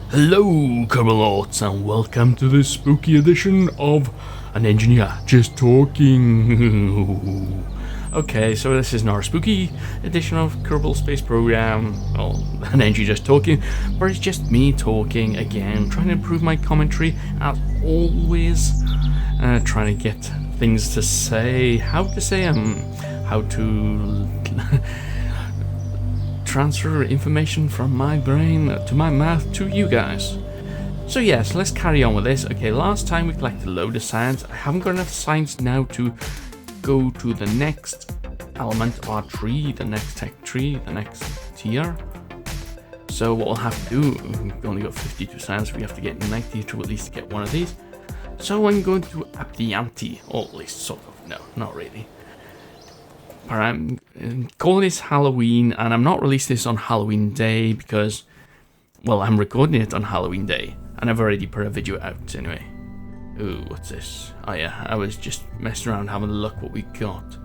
Hello, Kerbalords, and welcome to this spooky edition of An Engineer Just Talking. Okay, so this is our spooky edition of Kerbal Space Program, well, An Engineer Just Talking, where it's just me talking again, trying to improve my commentary, as always, trying to get things to say, how to transfer information from my brain to my mouth to you guys. So yes, let's carry on with this. Okay, last time we collected a load of science. I haven't got enough science now to go to the next element of our tree, the next tech tree, the next tier. So what we'll have to do, we've only got 52 science, we have to get 90 to at least get one of these. So I'm going to up the ante, or at least sort of, no, not really. I'm calling this Halloween, and I'm not releasing this on Halloween Day because, well, I'm recording it on Halloween Day, and I've already put a video out anyway. Ooh, what's this? Oh yeah, I was just messing around having a look what we got.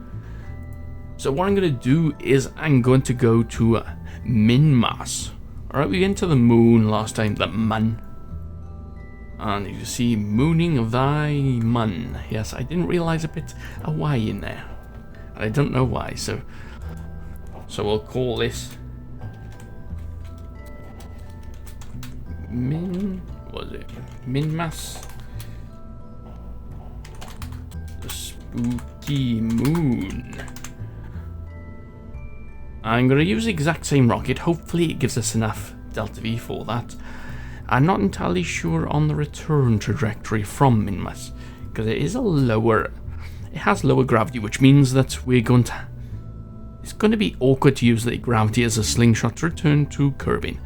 So what I'm going to do is I'm going to go to Minmus. Alright, we went to the moon last time, the mun. And you see, mooning of thy mun. Yes, I didn't realise a bit of Y in there. I don't know why, so we'll call this Minmus, the spooky moon. I'm going to use the exact same rocket. Hopefully it gives us enough Delta V for that. I'm not entirely sure on the return trajectory from Minmus, because it is a lower... It has lower gravity, which means that it's going to be awkward to use the gravity as a slingshot to return to Kerbin.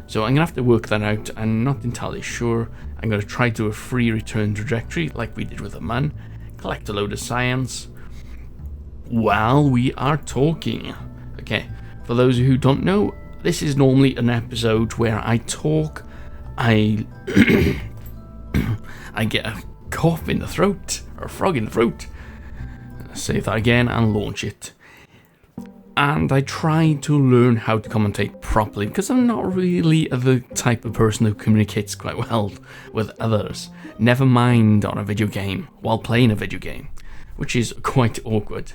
So I'm going to have to work that out. I'm not entirely sure. I'm going to try to do a free return trajectory like we did with the man. Collect a load of science while we are talking. Okay, for those who don't know, this is normally an episode where I talk, I get a cough in the throat, or a frog in the throat. Say that again and launch it. And I try to learn how to commentate properly because I'm not really the type of person who communicates quite well with others. Never mind on a video game while playing a video game, which is quite awkward.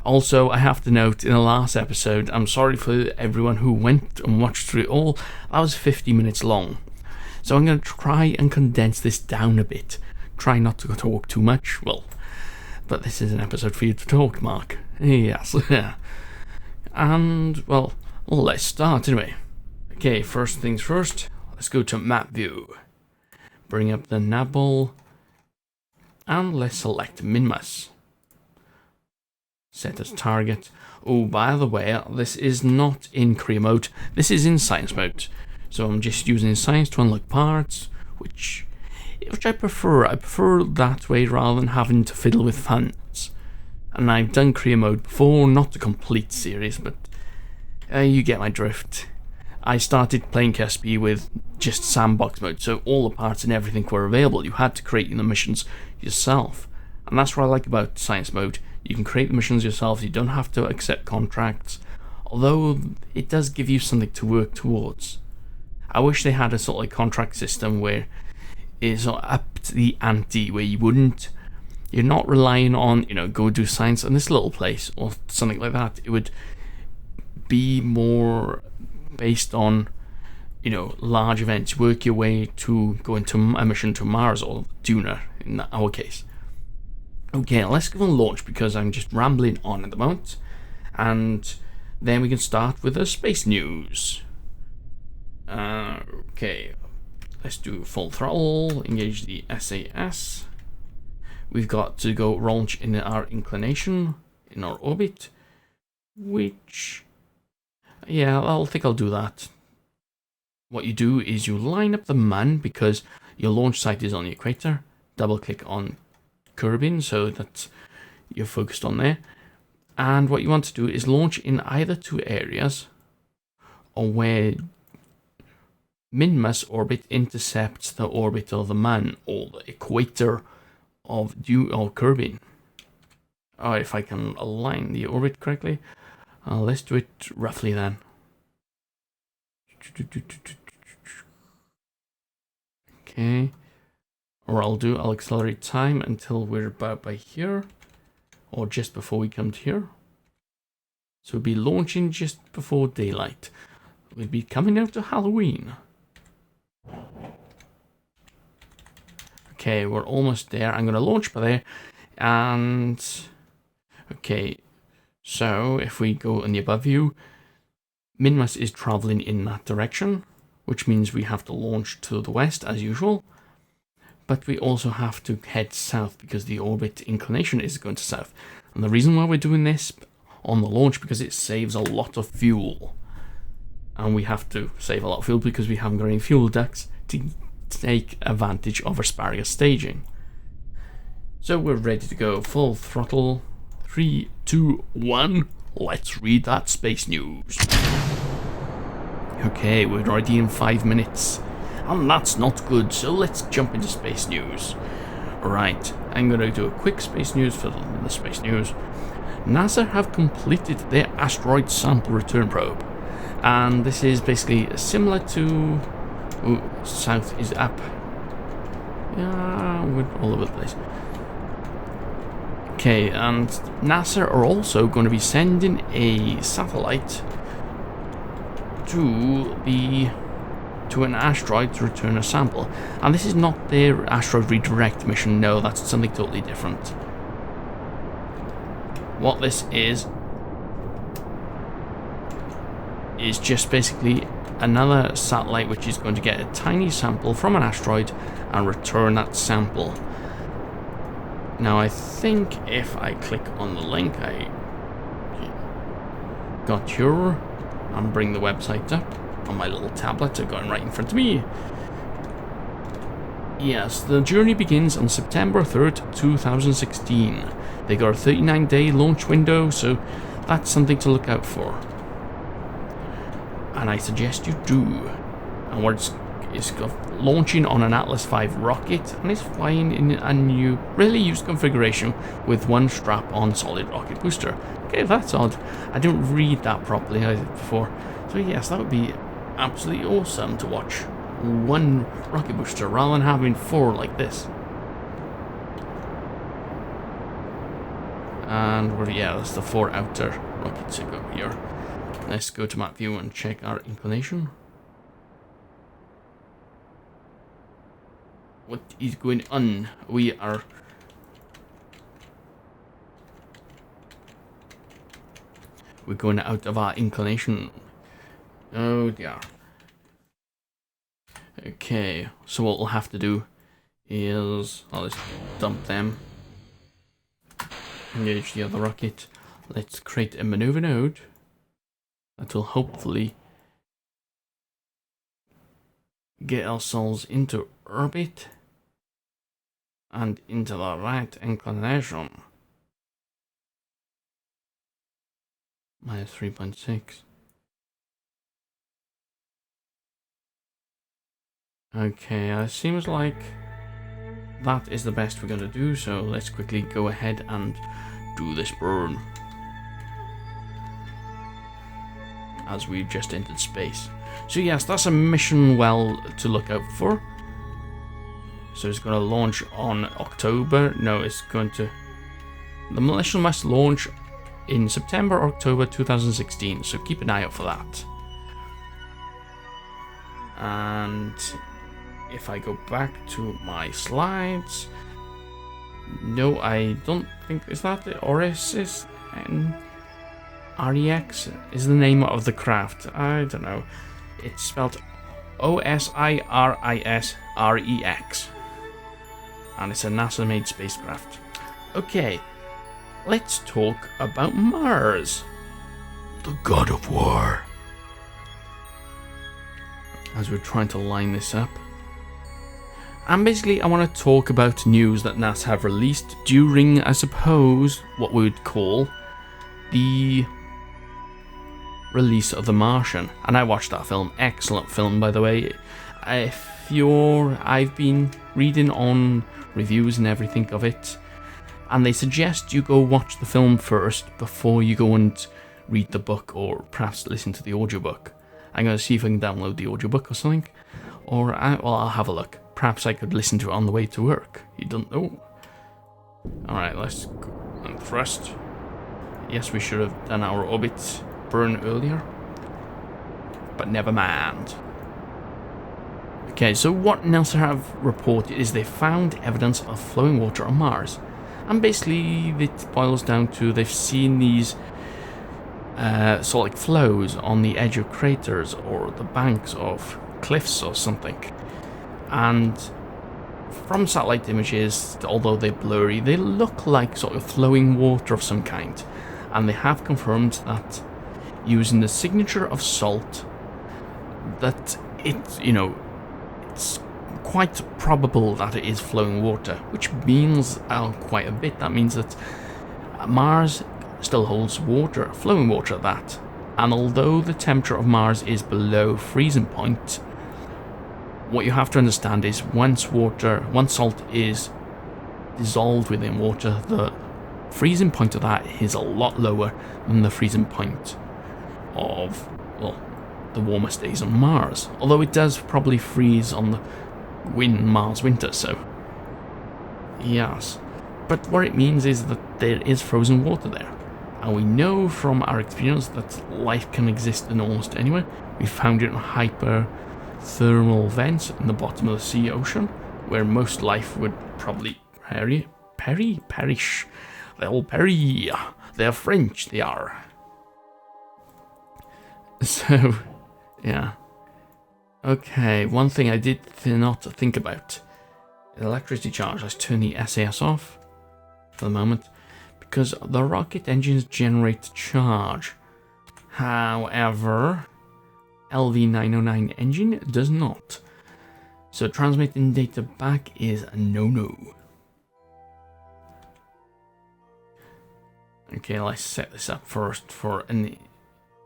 Also, I have to note in the last episode, I'm sorry for everyone who went and watched through it all, that was 50 minutes long. So I'm going to try and condense this down a bit. Try not to talk too much. Well, but this is an episode for you to talk, Mark. Yes. And, well, let's start anyway. Okay, first things first, let's go to map view. Bring up the Nabble. And let's select Minmus. Set as target. Oh, by the way, this is not in career mode. This is in science mode. So I'm just using science to unlock parts, which I prefer. I prefer that way rather than having to fiddle with funds. And I've done career mode before, not the complete series, but you get my drift. I started playing KSP with just sandbox mode, so all the parts and everything were available. You had to create the missions yourself. And that's what I like about science mode. You can create the missions yourself, you don't have to accept contracts, although it does give you something to work towards. I wish they had a sort of like contract system where it's up to the ante, where you're not relying on, go do science in this little place or something like that. It would be more based on, large events. Work your way to go into a mission to Mars or Duna in our case. Okay, let's go and launch because I'm just rambling on at the moment. And then we can start with the space news. Okay. Let's do full throttle, engage the SAS. We've got to go launch in our inclination, in our orbit, which, yeah, I think I'll do that. What you do is you line up the man because your launch site is on the equator. Double click on Kerbin so that you're focused on there. And what you want to do is launch in either two areas or where Minmus orbit intercepts the orbit of the man or the equator of Kerbin. Oh, if I can align the orbit correctly. Let's do it roughly then. Okay. Or I'll accelerate time until we're about by here. Or just before we come to here. So we'll be launching just before daylight. We'll be coming out to Halloween. Okay, we're almost there. I'm going to launch by there. And... okay, so if we go in the above view, Minmus is traveling in that direction, which means we have to launch to the west as usual. But we also have to head south because the orbit inclination is going to south. And the reason why we're doing this on the launch, because it saves a lot of fuel. And we have to save a lot of fuel because we haven't got any fuel ducts to take advantage of asparagus staging. So we're ready to go full throttle. 3, 2, 1. Let's read that space news. Okay, we're already in 5 minutes. And that's not good, so let's jump into space news. Right, I'm going to do a quick space news for the space news. NASA have completed their asteroid sample return probe. And this is basically similar to... ooh, south is up. Yeah, we're all over the place. Okay, and NASA are also going to be sending a satellite to an asteroid to return a sample. And this is not their asteroid redirect mission, no, that's something totally different. What this is just basically another satellite which is going to get a tiny sample from an asteroid and return that sample. Now I think if I click on the link I got here and bring the website up on my little tablet, so going right in front of me. Yes, the journey begins on September 3rd, 2016. They got a 39-day launch window, so that's something to look out for. And I suggest you do. And it's launching on an Atlas V rocket, and it's flying in a new, really used configuration with one strap-on solid rocket booster. Okay, that's odd. I didn't read that properly before. So yes, that would be absolutely awesome to watch one rocket booster rather than having 4 like this. And yeah, that's the 4 outer rockets that go here. Let's go to map view and check our inclination. What is going on? We're going out of our inclination. Oh dear. Okay, so what we'll have to do is I'll just dump them. Engage the other rocket. Let's create a maneuver node that will hopefully get ourselves into orbit and into the right inclination. Minus 3.6. Okay, it seems like that is the best we're going to do, so let's quickly go ahead and do this burn. As we've just entered space. So yes, that's a mission well to look out for. So it's going to launch on October. No, it's going to... the mission must launch in September or October 2016. So keep an eye out for that. And if I go back to my slides... no, I don't think... is that the Orisis? And REX is the name of the craft. I don't know. It's spelled OSIRISREX. And it's a NASA-made spacecraft. Okay, let's talk about Mars. The god of war. As we're trying to line this up. And basically I want to talk about news that NASA have released during, I suppose, what we would call the release of The Martian. And I watched that film. Excellent film, by the way. I've been reading on reviews and everything of it, and they suggest you go watch the film first before you go and read the book or perhaps listen to the audiobook. I'm going to see if I can download the audiobook or something, or I'll have a look. perhaps I could listen to it on the way to work. You don't know. Alright, let's go and thrust. Yes, we should have done our orbit burn earlier. But never mind. Okay, so what NASA have reported is they found evidence of flowing water on Mars. And basically, it boils down to they've seen these sort of like flows on the edge of craters or the banks of cliffs or something. And from satellite images, although they're blurry, they look like sort of flowing water of some kind. And they have confirmed that using the signature of salt, that it's quite probable that it is flowing water, which means quite a bit. That means that Mars still holds water, flowing water at that. And although the temperature of Mars is below freezing point, what you have to understand is once salt is dissolved within water, the freezing point of that is a lot lower than the freezing point of, well, the warmest days on Mars. Although it does probably freeze on the Mars winter, so yes. But what it means is that there is frozen water there. And we know from our experience that life can exist in almost anywhere. We found it in hyperthermal vents in the bottom of the sea ocean, where most life would probably perish. They'll perish. They're French, they are. So, yeah. Okay, one thing I did not think about. Electricity charge. Let's turn the SAS off for the moment, because the rocket engines generate charge. However, LV909 engine does not. So transmitting data back is a no-no. Okay, let's set this up first for an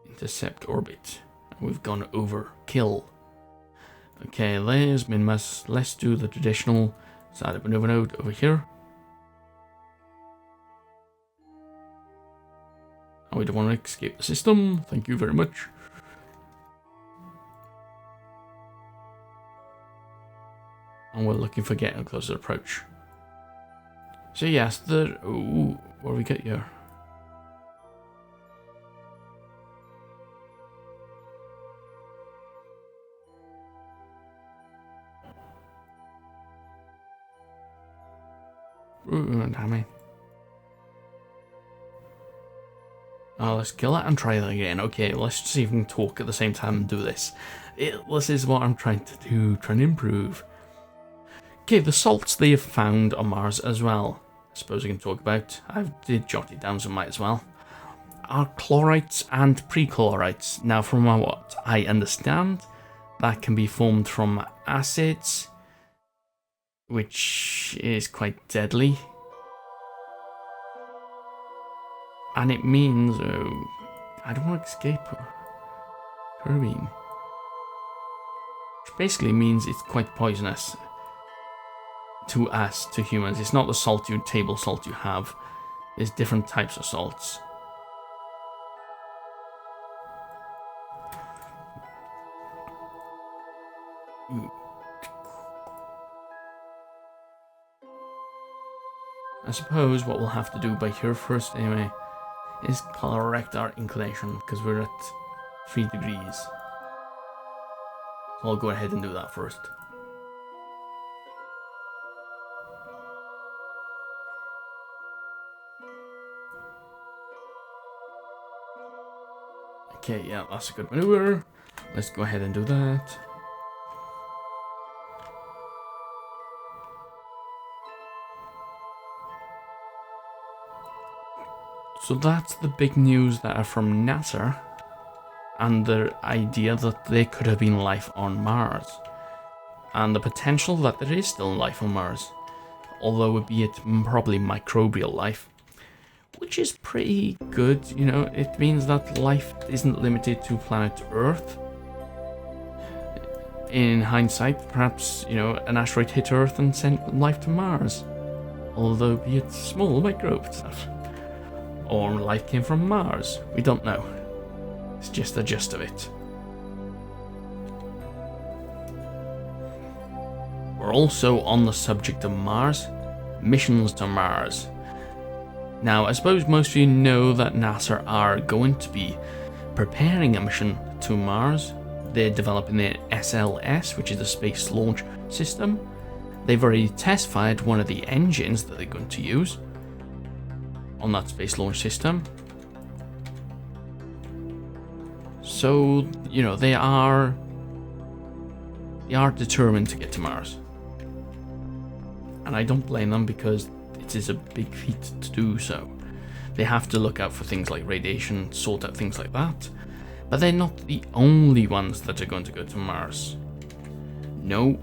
intercept orbit. We've gone overkill. Okay, there's Minmus. Let's do the traditional side up maneuver node over here. And we don't want to escape the system. Thank you very much. And we're looking for getting a closer approach. So yes, ooh, what do we get here? Ooh, damn it. Oh, let's kill it and try that again. Okay, let's see if we can talk at the same time and do this. This is what I'm trying to do, trying to improve. Okay, the salts they have found on Mars as well. I suppose I can talk about. I did jot it down, so I might as well. Are chlorites and prechlorites. Now, from what I understand, that can be formed from acids, which is quite deadly. And it means, I don't want to escape Turbine. Which basically means it's quite poisonous to us, to humans. It's not the table salt you have. There's different types of salts. I suppose what we'll have to do by here first anyway is correct our inclination, because we're at 3 degrees. So I'll go ahead and do that first. Okay, yeah, that's a good maneuver. Let's go ahead and do that. So that's the big news that are from NASA, and the idea that there could have been life on Mars, and the potential that there is still life on Mars, although it be it probably microbial life, which is pretty good. You know, it means that life isn't limited to planet Earth. In hindsight, perhaps, you know, an asteroid hit Earth and sent life to Mars, although be it small microbe stuff. Or life came from Mars. We don't know. It's just the gist of it. we're also on the subject of Mars, missions to Mars. Now, I suppose most of you know that NASA are going to be preparing a mission to Mars. They're developing their SLS, which is the Space Launch System. They've already test-fired one of the engines that they're going to use on that Space Launch System. So, you know, they are determined to get to Mars. And I don't blame them, because it is a big feat to do so. They have to look out for things like radiation, sort out things like that. But they're not the only ones that are going to go to Mars. No,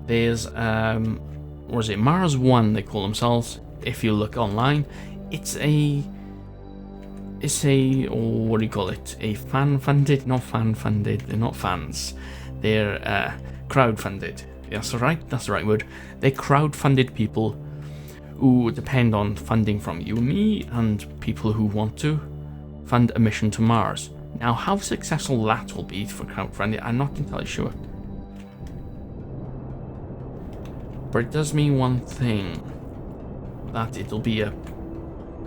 there's Mars 1 they call themselves. If you look online, it's a what do you call it? A fan-funded, not fan-funded. They're not fans. They're crowd-funded. That's right. That's the right word. They're crowd-funded people who depend on funding from you and me and people who want to fund a mission to Mars. Now, how successful that will be for crowdfunding, I'm not entirely sure. But it does mean one thing, that it'll be a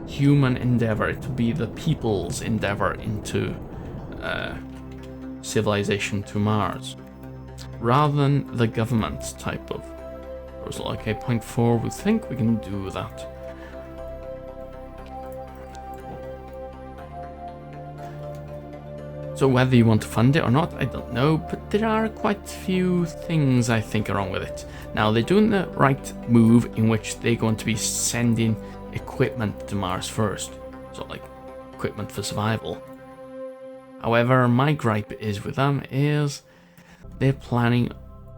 human endeavor. It'll be the people's endeavor into civilization to Mars, rather than the government type of proposal. Okay, point 4, we think we can do that. So whether you want to fund it or not, I don't know, but there are quite a few things I think are wrong with it. Now, they're doing the right move in which they're going to be sending equipment to Mars first. So like equipment for survival. However, my gripe is with them is they're planning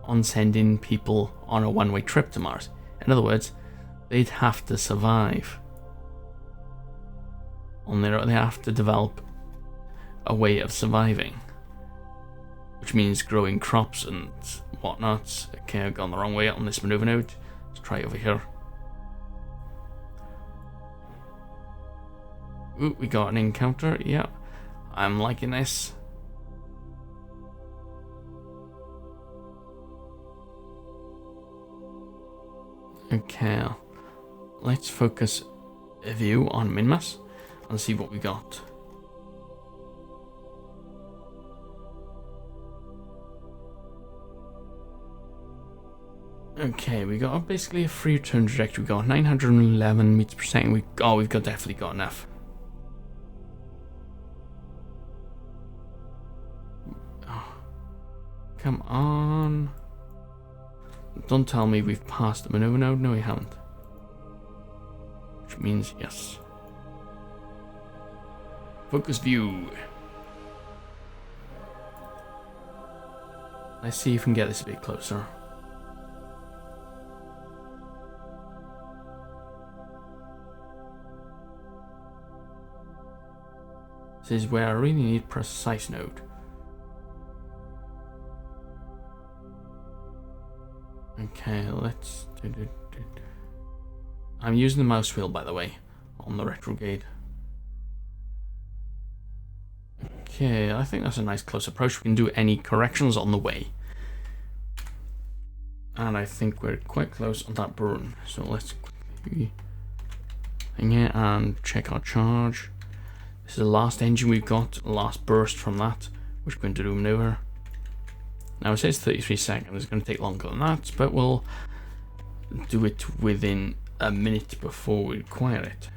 on sending people on a one-way trip to Mars. In other words, they'd have to survive on their own. They have to develop a way of surviving, which means growing crops and whatnot. Okay, I've gone the wrong way on this maneuver node. Let's try over here. Ooh, we got an encounter. Yeah, I'm liking this. Okay, let's focus a view on Minmus and see what we got. Okay, we got basically a free return trajectory. We got 911 meters per second. We've definitely got enough. Oh, come on. Don't tell me we've passed the maneuver node. No, we haven't. Which means yes. Focus view. Let's see if we can get this a bit closer. This is where I really need precise node. Okay, let's do. I'm using the mouse wheel, by the way, on the retrograde. Okay, I think that's a nice close approach. We can do any corrections on the way. And I think we're quite close on that burn. So let's quickly hang here and check our charge. This is the last engine we've got, last burst from that, which we're going to do a maneuver. Now it says 33 seconds, it's going to take longer than that, but we'll do it within a minute before we require it.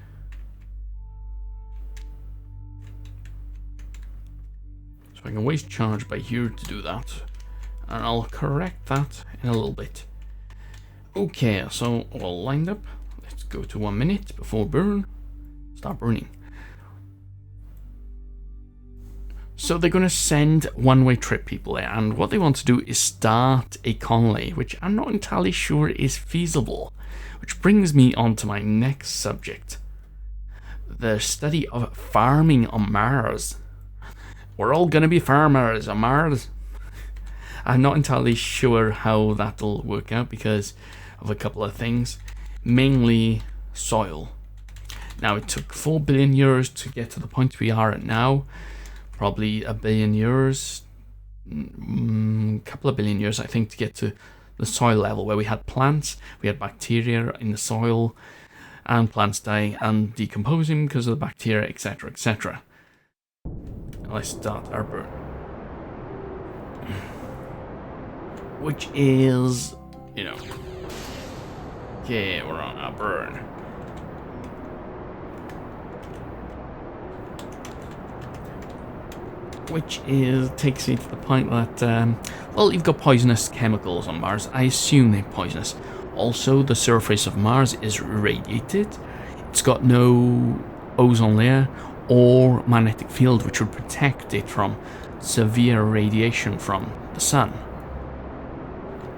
So I can waste charge by here to do that, and I'll correct that in a little bit. Okay, so all lined up. Let's go to 1 minute before burn. Start burning. So they're going to send one-way trip people there, and what they want to do is start a colony, which I'm not entirely sure is feasible. Which brings me on to my next subject. The study of farming on Mars. We're all going to be farmers on Mars. I'm not entirely sure how that'll work out because of a couple of things. Mainly soil. Now, it took 4 billion years to get to the point we are at now. Probably a billion years, couple of billion years, I think, to get to the soil level, where we had plants, we had bacteria in the soil, and plants dying and decomposing because of the bacteria, etc., etc. Let's start our burn. Which is, okay, we're on our burn. Which takes me to the point that, well, you've got poisonous chemicals on Mars. I assume they're poisonous. Also, the surface of Mars is radiated. It's got no ozone layer or magnetic field which would protect it from severe radiation from the sun.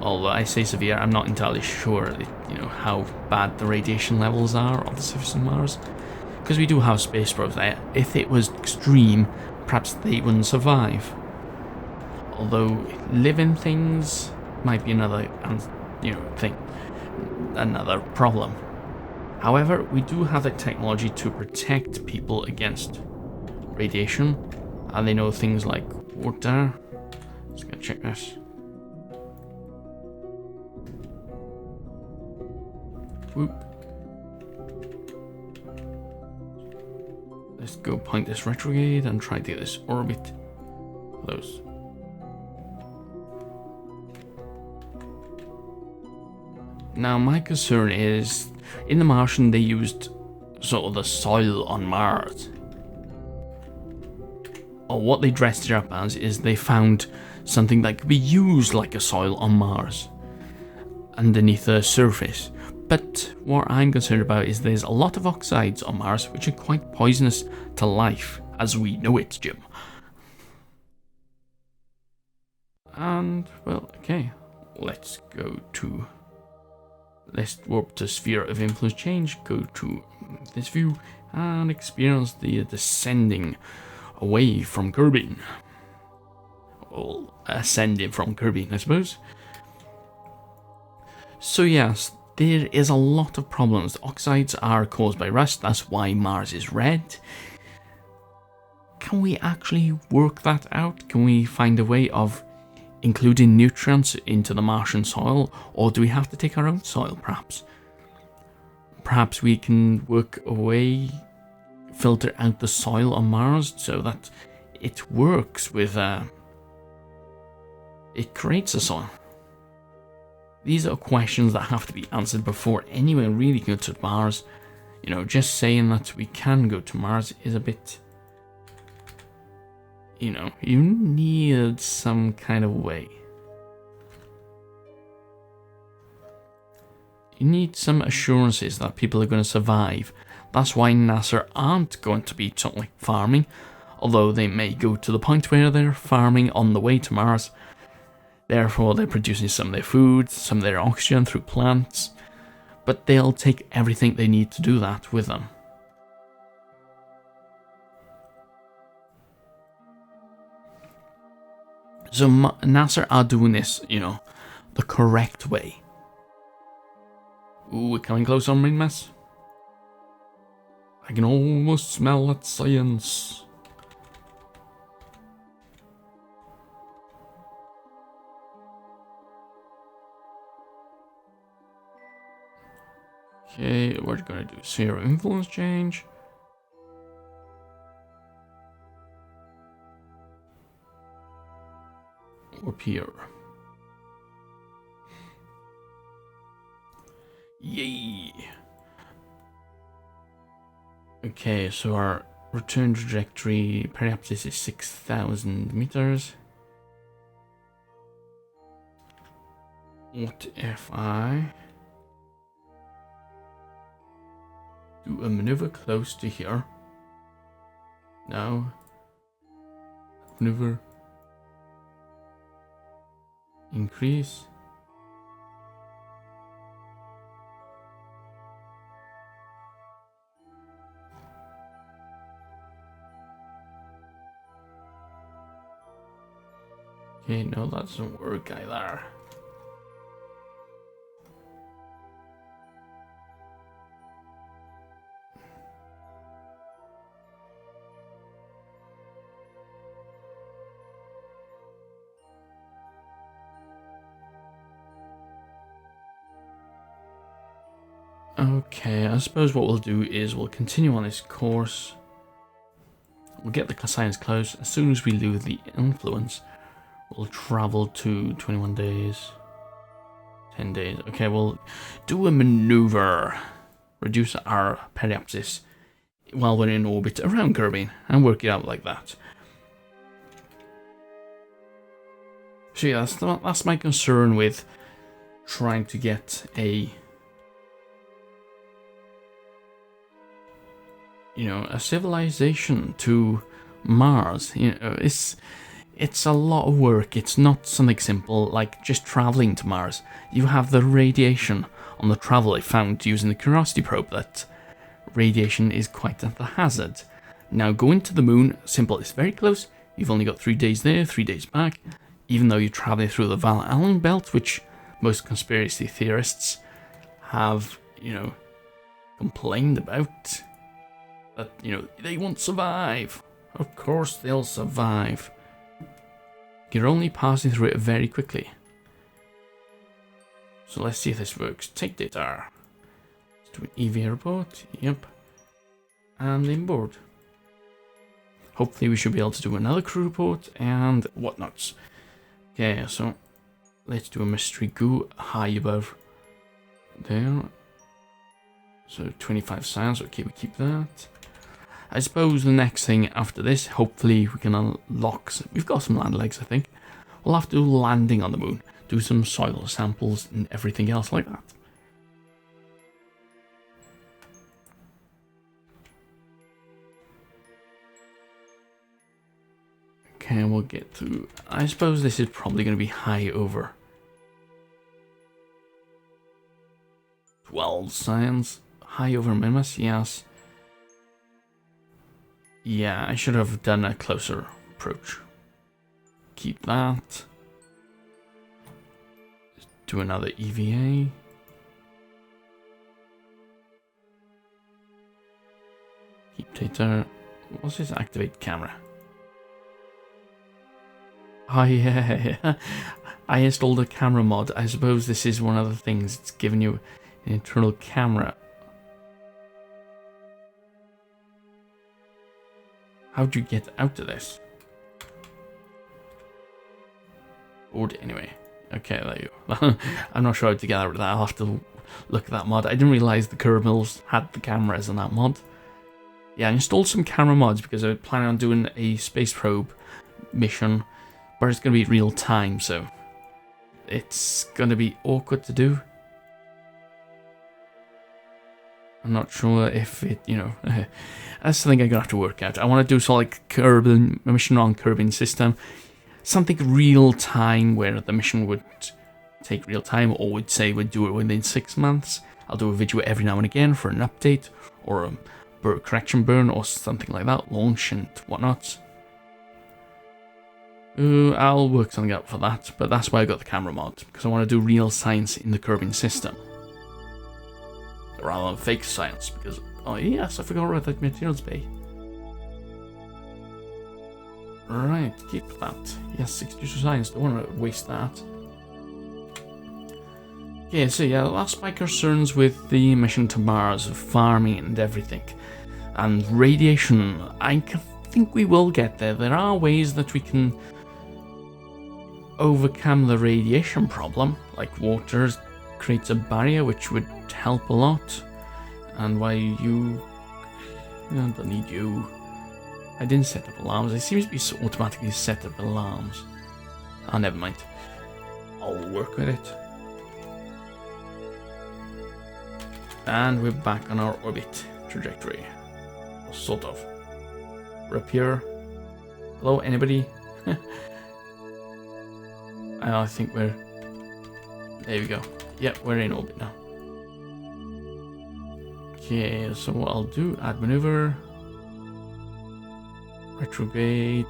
Although I say severe, I'm not entirely sure, how bad the radiation levels are on the surface of Mars. Because we do have space probes there. If it was extreme, perhaps they wouldn't survive. Although living things might be another, thing, another problem. However, we do have the technology to protect people against radiation, and they know things like water. Just gonna check this. Whoop. Let's go point this retrograde and try to get this orbit close. Now, my concern is, in The Martian, they used sort of the soil on Mars. Or what they dressed it up as is they found something that could be used like a soil on Mars, underneath the surface. But what I'm concerned about is there's a lot of oxides on Mars which are quite poisonous to life as we know it, Jim. And, well, okay, let's warp to Sphere of Influence Change, go to this view, and experience the descending away from Kerbin. Well, ascending from Kerbin, I suppose. So yes, there is a lot of problems. The oxides are caused by rust, that's why Mars is red. Can we actually work that out? Can we find a way of including nutrients into the Martian soil, or do we have to take our own soil, perhaps? Perhaps we can work a way, filter out the soil on Mars so that it works with, it creates a soil. These are questions that have to be answered before anyone really goes to Mars. Just saying that we can go to Mars is a bit, you need some kind of way. You need some assurances that people are going to survive. That's why NASA aren't going to be totally farming, although they may go to the point where they're farming on the way to Mars. Therefore, they're producing some of their food, some of their oxygen through plants, but they'll take everything they need to do that with them. So NASA are doing this, the correct way. Ooh, we're coming close on Minmus. I can almost smell that science. Okay, we're gonna do Sphere of Influence Change. Up here. Yay! Okay, so our return trajectory, perhaps this is 6,000 meters. What if I do a maneuver close to here? Now, maneuver, increase. Okay, no, that doesn't work either. Okay, I suppose what we'll do is we'll continue on this course. We'll get the science close. As soon as we lose the influence, we'll travel to 21 days. 10 days. Okay, we'll do a maneuver. Reduce our periapsis while we're in orbit around Kerbin and work it out like that. So yeah, that's my concern with trying to get a civilization to Mars. It's a lot of work. It's not something simple like just traveling to Mars. You have the radiation on the travel. I found using the Curiosity probe that radiation is quite a hazard. Now going to the moon, simple. It's very close. You've only got 3 days there, 3 days back. Even though you're traveling through the Van Allen belt, which most conspiracy theorists have, complained about. That, they won't survive. Of course they'll survive. You're only passing through it very quickly. So let's see if this works. Take data. Let's do an EVA report. Yep. And inboard. Hopefully we should be able to do another crew report and whatnots. Okay, so let's do a mystery goo high above there. So 25 science. Okay, we keep that. I suppose the next thing after this, hopefully we can unlock. We've got some land legs, I think. We'll have to do landing on the moon, do some soil samples and everything else like that. Okay, we'll get through. I suppose this is probably going to be high over 12 science. High over Minmus, yes. Yeah, I should have done a closer approach. Keep that. Do another EVA. Keep data. What's this? Activate camera. Oh yeah, I installed a camera mod. I suppose this is one of the things. It's giving you an internal camera. How'd you get out of this? Board anyway. Okay, there you go. I'm not sure how to get out of that. I'll have to look at that mod. I didn't realise the Kerbals had the cameras in that mod. Yeah, I installed some camera mods because I was planning on doing a space probe mission, but it's going to be real time, so it's going to be awkward to do. I'm not sure if it, that's the thing I'm going to have to work out. I want to do sort of like Kerbin, a mission on Kerbin system. Something real time where the mission would take real time, or would say we'd do it within 6 months. I'll do a video every now and again for an update, or a correction burn, or something like that, launch and whatnot. I'll work something out for that, but that's why I got the camera mod, because I want to do real science in the Kerbin system. Rather than fake science, because, oh yes, I forgot about that materials bay. Right, keep that. Yes, 62 science, don't want to waste that. Okay, so yeah, that's my concerns with the mission to Mars, farming and everything. And radiation, I think we will get there. There are ways that we can overcome the radiation problem, like water creates a barrier which would help a lot. And why you... I don't need you. I didn't set up alarms. It seems to be automatically set up alarms. Ah, never mind. I'll work with it. And we're back on our orbit trajectory. Sort of. We're up here. Hello, anybody? I think we're... There we go. Yep, we're in orbit now. Okay, so what I'll do, add maneuver. Retrograde.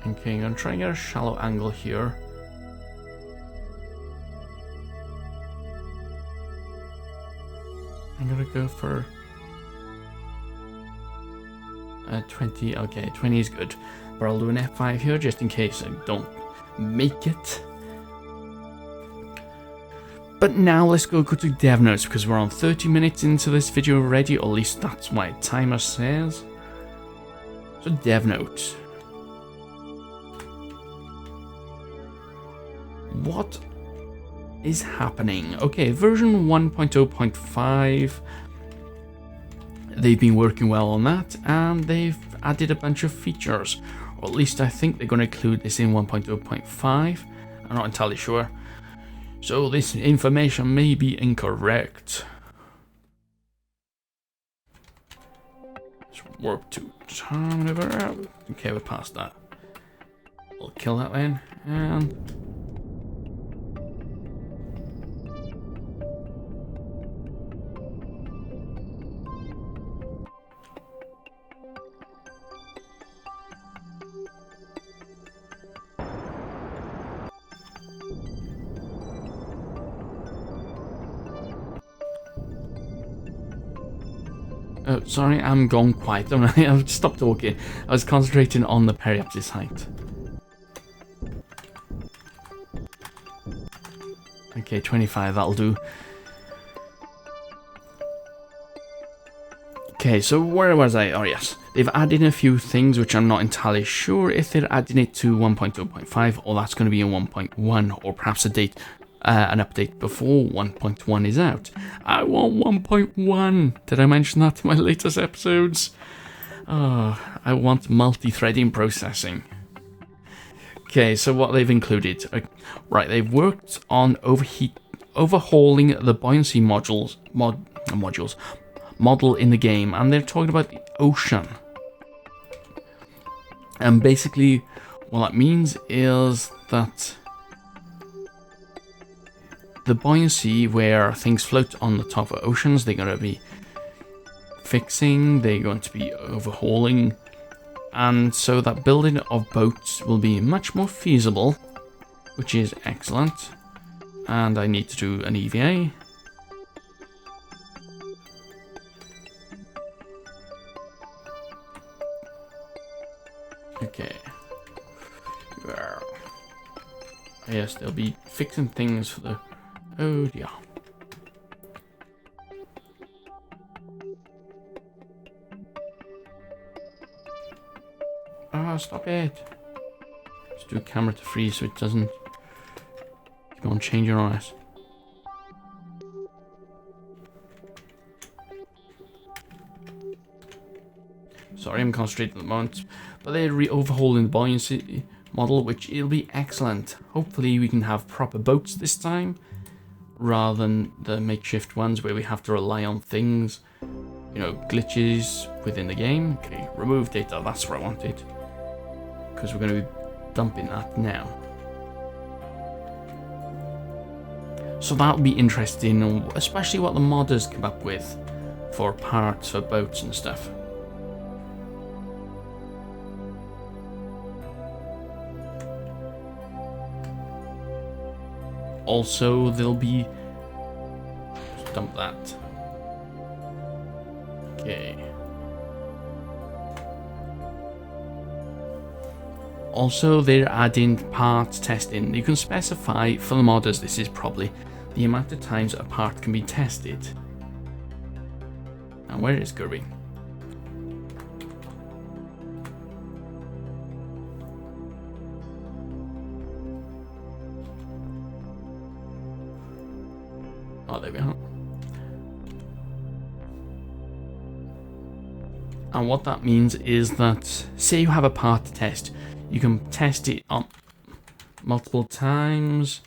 Okay, I'm gonna try and get a shallow angle here. I'm gonna go for 20. Okay, 20 is good, but I'll do an F5 here just in case I don't make it. But now let's go to dev notes, because we're on 30 minutes into this video already, or at least that's my timer says. So dev notes. What is happening? Okay, version 1.0.5. They've been working well on that, and they've added a bunch of features. Or at least I think they're going to include this in 1.0.5. I'm not entirely sure. So this information may be incorrect. Let's warp to time over. Okay, we're past that. We'll kill that then. And oh, sorry, I'm gone quiet. I've stopped talking. I was concentrating on the periapsis height. Okay, 25, that'll do. Okay, so where was I? Oh yes, they've added a few things which I'm not entirely sure if they're adding it to 1.0.5 or that's going to be in 1.1 or perhaps an update before 1.1 is out. I want 1.1. Did I mention that in my latest episodes? Oh, I want multi-threading processing. Okay, so what they've included. Right, they've worked on overhauling the buoyancy model in the game, and they're talking about the ocean. And basically, what that means is that the buoyancy where things float on the top of oceans, they're going to be fixing, they're going to be overhauling, and so that building of boats will be much more feasible, which is excellent. And I need to do an EVA. Okay. Yes, they'll be fixing things for the... Oh dear. Ah, stop it. Let's do camera to freeze so it doesn't keep on changing on us. Sorry, I'm concentrating at the moment. But they're overhauling the buoyancy model, which it'll be excellent. Hopefully we can have proper boats this time, rather than the makeshift ones where we have to rely on things, you know, glitches within the game. Okay, remove data, that's where I want it, because we're going to be dumping that now. So that'll be interesting, especially what the modders come up with for parts for boats and stuff. Also, there'll be... Just dump that. Okay. Also, they're adding parts testing. You can specify for the modders, this is probably the amount of times a part can be tested. Now, where is Kirby? Oh, there we are. And what that means is that, say you have a part to test, you can test it on multiple times,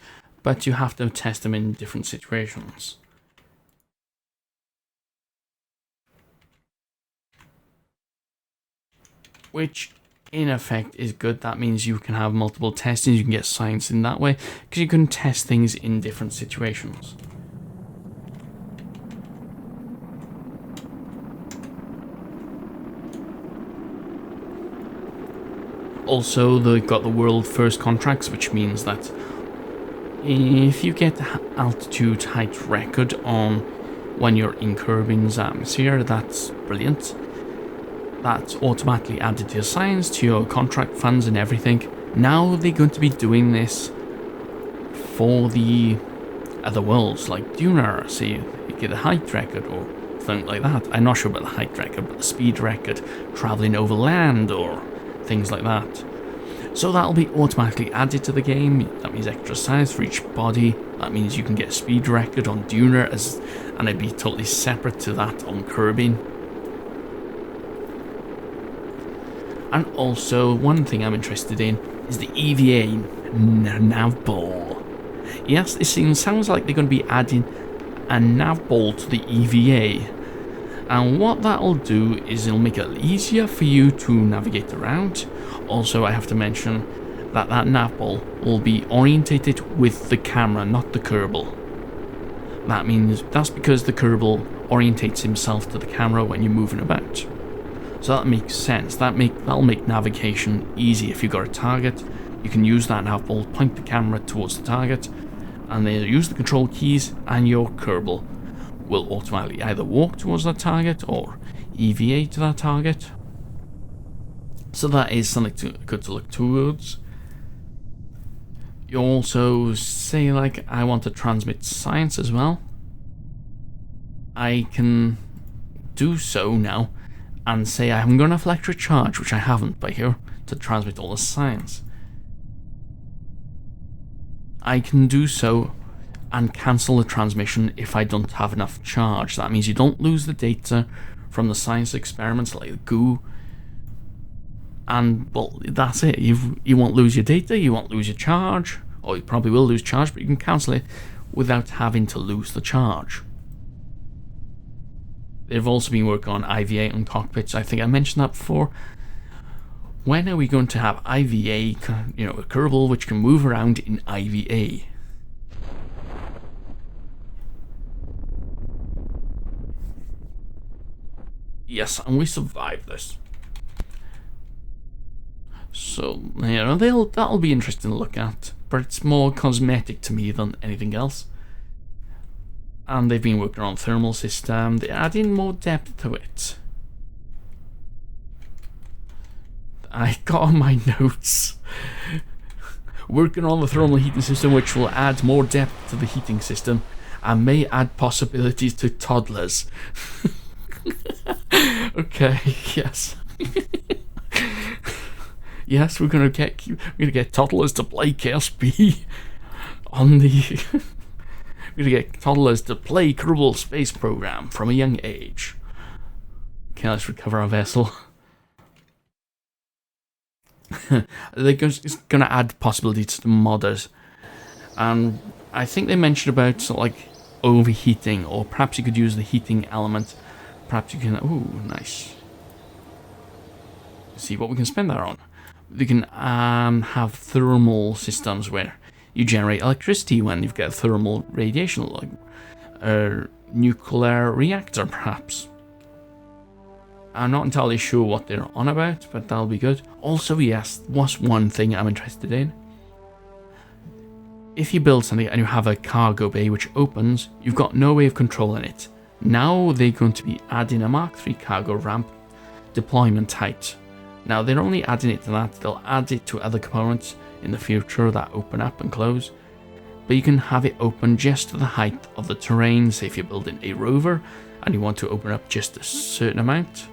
but you have to test them in different situations. Which, in effect, is good. That means you can have multiple testings, you can get science in that way, because you can test things in different situations. Also, they've got the world first contracts, which means that if you get altitude height record on when you're in Kerbin's atmosphere, that's brilliant. That's automatically added to your science, to your contract funds and everything. Now they're going to be doing this for the other worlds, like Dunar, so you get a height record or something like that. I'm not sure about the height record, but the speed record, travelling over land or things like that. So that'll be automatically added to the game. That means extra science for each body. That means you can get a speed record on Dunar, and it'd be totally separate to that on Kerbin. And also, one thing I'm interested in is the EVA nav ball. Yes, it sounds like they're going to be adding a nav ball to the EVA. And what that'll do is it'll make it easier for you to navigate around. Also, I have to mention that that nav ball will be orientated with the camera, not the Kerbal. That's because the Kerbal orientates himself to the camera when you're moving about. So that makes sense. That'll make navigation easy. If you've got a target, you can use that nav ball, point the camera towards the target, and then use the control keys, and your Kerbal will automatically either walk towards that target or EVA to that target. So that is something good to look towards. You also say, like, I want to transmit science as well. I can do so now and say I haven't got enough electric charge, which I haven't by here, to transmit all the science. I can do so and cancel the transmission if I don't have enough charge. That means you don't lose the data from the science experiments like the goo. And, well, that's it. You won't lose your data, you won't lose your charge, or you probably will lose charge, but you can cancel it without having to lose the charge. They've also been working on IVA on cockpits. I think I mentioned that before. When are we going to have IVA, a Kerbal which can move around in IVA? Yes, and we survived this. So, that'll be interesting to look at, but it's more cosmetic to me than anything else. And they've been working on thermal system. They're adding more depth to it. I got on my notes. Working on the thermal heating system, which will add more depth to the heating system and may add possibilities to toddlers. Okay, yes. Yes, we're gonna get toddlers to play KSP on the. We're gonna get toddlers to play Kerbal Space Program from a young age. Okay, let's recover our vessel. They're gonna add possibilities to the modders, and I think they mentioned about sort of like overheating, or perhaps you could use the heating element. Perhaps you can. Ooh, nice. See what we can spend that on. We can have thermal systems where you generate electricity when you've got thermal radiation, like a nuclear reactor, perhaps. I'm not entirely sure what they're on about, but that'll be good. Also, yes, what's one thing I'm interested in? If you build something and you have a cargo bay which opens, you've got no way of controlling it. Now they're going to be adding a Mark III cargo ramp deployment height. Now they're only adding it to that, they'll add it to other components in the future that open up and close. But you can have it open just to the height of the terrain, say if you're building a rover and you want to open up just a certain amount.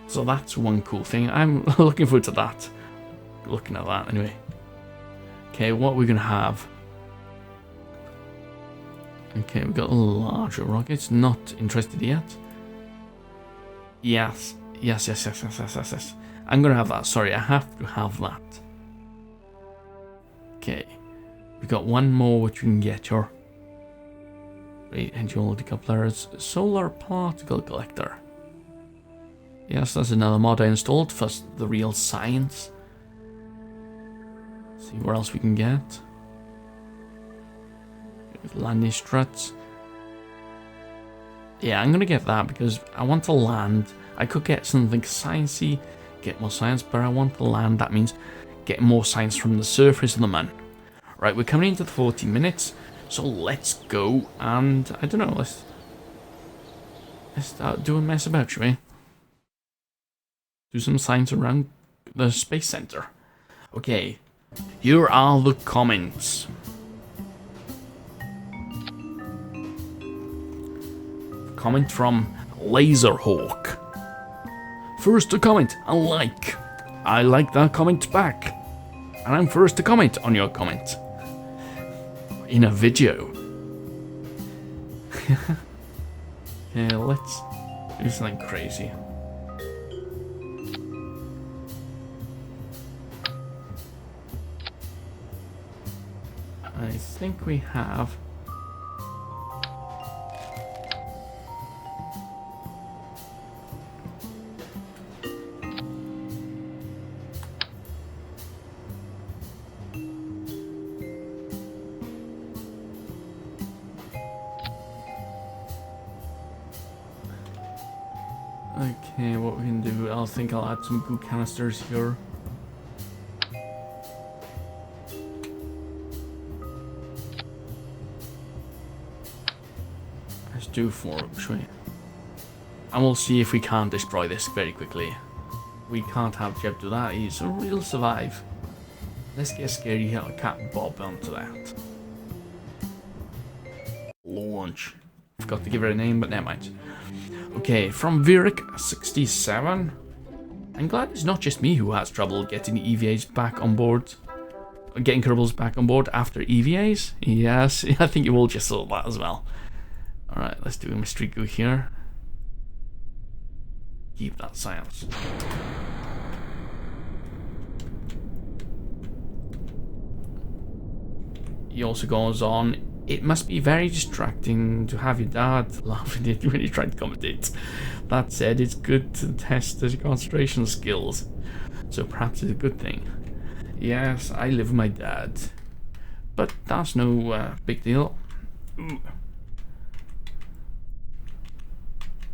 So that's one cool thing. I'm looking forward to that. Looking at that anyway. Okay, what we're going to have. Okay, we've got larger rockets. Not interested yet. Yes. I'm going to have that. Sorry, I have to have that. Okay. We've got one more which we can get here. Dual decouplers. Solar particle collector. Yes, that's another mod I installed for the real science. See where else we can get. Landing struts. Yeah, I'm gonna get that because I want to land. I could get something sciencey, get more science, but I want the land. That means getting more science from the surface of the moon. Right, we're coming into the 40 minutes, so let's go and, I don't know, let's start doing a mess about, shall we? Do some science around the space center. Okay, here are the comments. Comment from Laserhawk. First to comment, I like that comment back. And I'm first to comment on your comment. In a video. Yeah, let's do something crazy. I think we have... Okay, what we can do, I think I'll add some goo canisters here. Let's do 4, shall we? And we'll see if we can't destroy this very quickly. We can't have Jeb do that, he'll survive. Let's get a scary cat Bob onto that. Launch. Forgot to give her a name, but never mind. Okay, from Virik67. I'm glad it's not just me who has trouble getting EVAs back on board. Getting Kerbals back on board after EVAs. Yes, I think you all just saw that as well. Alright, let's do a mystery goo here. Keep that silence. He also goes on, it must be very distracting to have your dad laughing at you when you try to commentate. That said, it's good to test the concentration skills, so perhaps it's a good thing. Yes, I live with my dad, but that's no big deal. Ooh.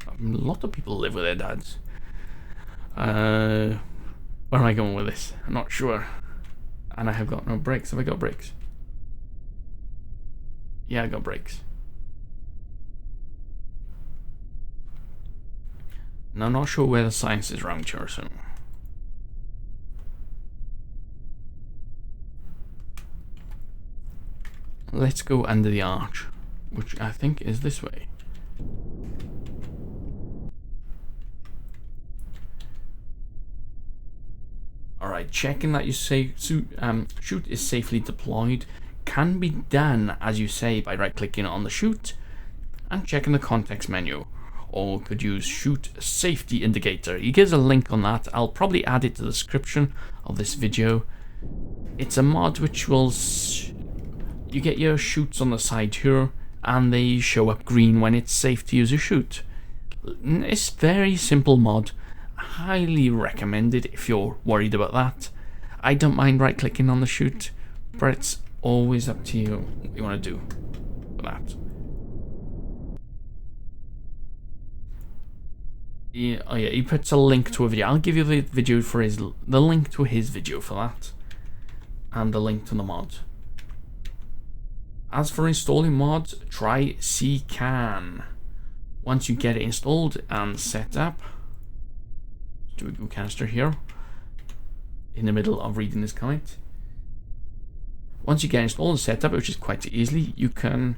A lot of people live with their dads. Where am I going with this? I'm not sure. And I have got no brakes. Have I got brakes? Yeah, I got brakes. Now, I'm not sure where the science is around here, so... Let's go under the arch, which I think is this way. Alright, checking that you say chute is safely deployed can be done, as you say, by right-clicking on the chute and checking the context menu, or could use chute safety indicator. He gives a link on that. I'll probably add it to the description of this video. It's a mod which will... You get your chutes on the side here, and they show up green when it's safe to use a chute. It's a very simple mod. Highly recommended if you're worried about that. I don't mind right-clicking on the chute, but it's always up to you what you want to do with that. Yeah, oh yeah, he puts a link to a video. I'll give you the video for the link to his video for that, and the link to the mod. As for installing mods, try ccan. Once you get it installed and set up, do a goo canister here in the middle of reading this comment. Once you get installed and set up, which is quite easily, you can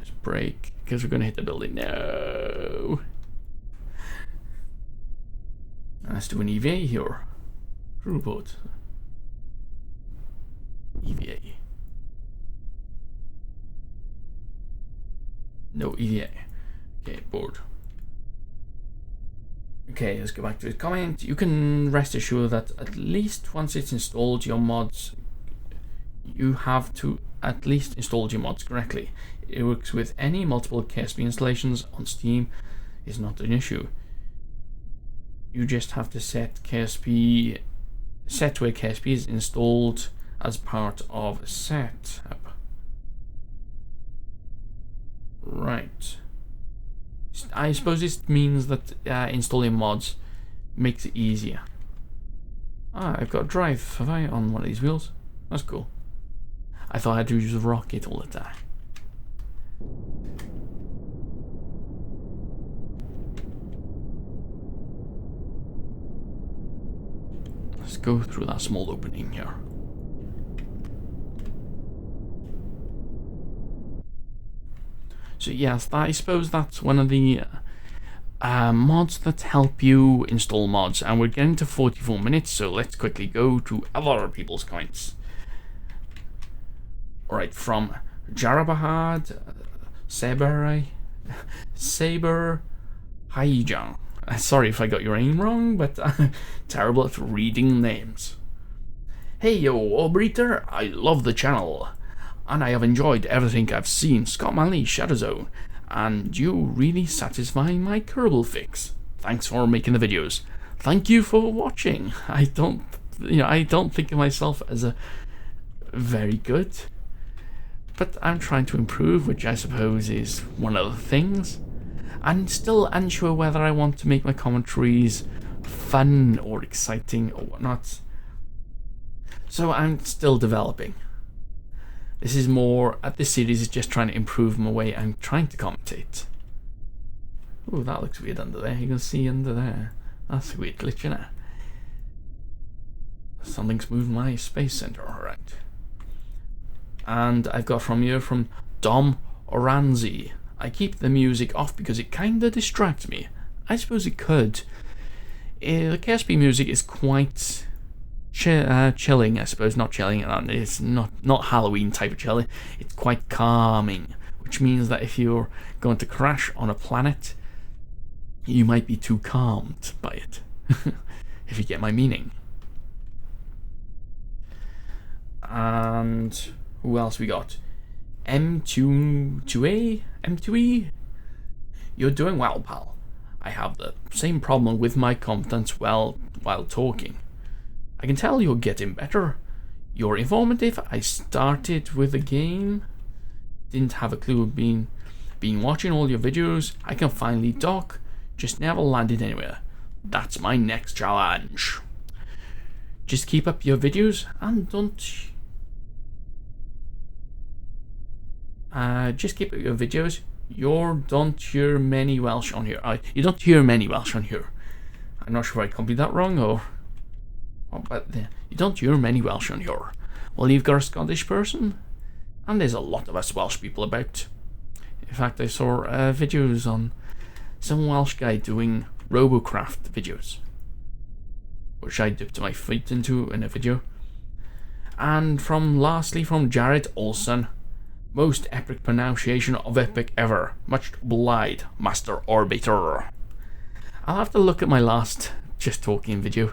just brake because we're going to hit the building. No. Let's do an EVA here. Crew boat. EVA. No EVA. Okay, board. Okay, let's go back to the comment. You can rest assured that at least once it's installed your mods, you have to at least install your mods correctly. It works with any multiple KSP installations on Steam. Is not an issue. You just have to set where KSP is installed as part of setup. Right. I suppose this means that installing mods makes it easier. Ah, I've got drive, have I, on one of these wheels? That's cool. I thought I had to use a rocket all the time. Let's go through that small opening here. So yes, I suppose that's one of the mods that help you install mods, and we're getting to 44 minutes, so let's quickly go to other people's comments. Alright, from Jarabahad, Saber Haijang. Sorry if I got your name wrong, but terrible at reading names. Hey yo, Orbiter, I love the channel, and I have enjoyed everything I've seen. Scott Manley, Shadowzone, and you really satisfying my Kerbal fix. Thanks for making the videos. Thank you for watching. I don't think of myself as a very good, but I'm trying to improve, which I suppose is one of the things. I'm still unsure whether I want to make my commentaries fun or exciting or whatnot. So I'm still developing. This is more, this series is just trying to improve my way I'm trying to commentate. Oh, that looks weird under there. You can see under there. That's a weird glitch, isn't it? Something's moved my space center, alright. And I've got from Dom Oranzi. I keep the music off because it kinda distracts me. I suppose it could. The KSP music is quite chilling, I suppose. Not chilling, it's not Halloween type of chilling. It's quite calming, which means that if you're going to crash on a planet, you might be too calmed by it. If you get my meaning. And who else we got? M2E? You're doing well, pal. I have the same problem with my confidence while talking. I can tell you're getting better. You're informative. I started with the game. Didn't have a clue. Been watching all your videos. I can finally talk. Just never landed anywhere. That's my next challenge. Just keep up your videos and don't... just keep up your videos. You don't hear many Welsh on here. You don't hear many Welsh on here. I'm not sure if I copied that wrong or... but you don't hear many Welsh on here. Well, you've got a Scottish person, and there's a lot of us Welsh people about. In fact, I saw videos on some Welsh guy doing Robocraft videos, which I dipped my feet into in a video. And lastly from Jared Olson, most epic pronunciation of epic ever. Much obliged, Master Orbiter. I'll have to look at my last Just Talking video,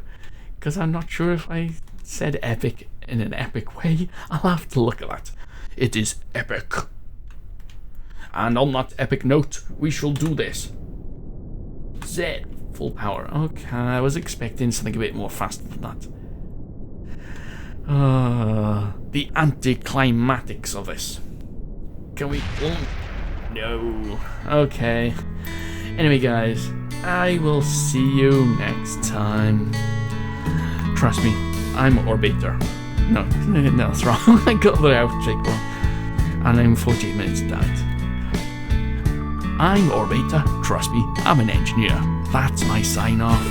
because I'm not sure if I said epic in an epic way. I'll have to look at that. It is epic. And on that epic note, we shall do this. Z, full power. Okay, I was expecting something a bit more faster than that. The anticlimatics of this. Can we... oh, no. Okay. Anyway, guys, I will see you next time. Trust me, I'm Orbiter. No, that's wrong. I got the outtake wrong. And I'm 48 minutes died. I'm Orbiter. Trust me, I'm an engineer. That's my sign off.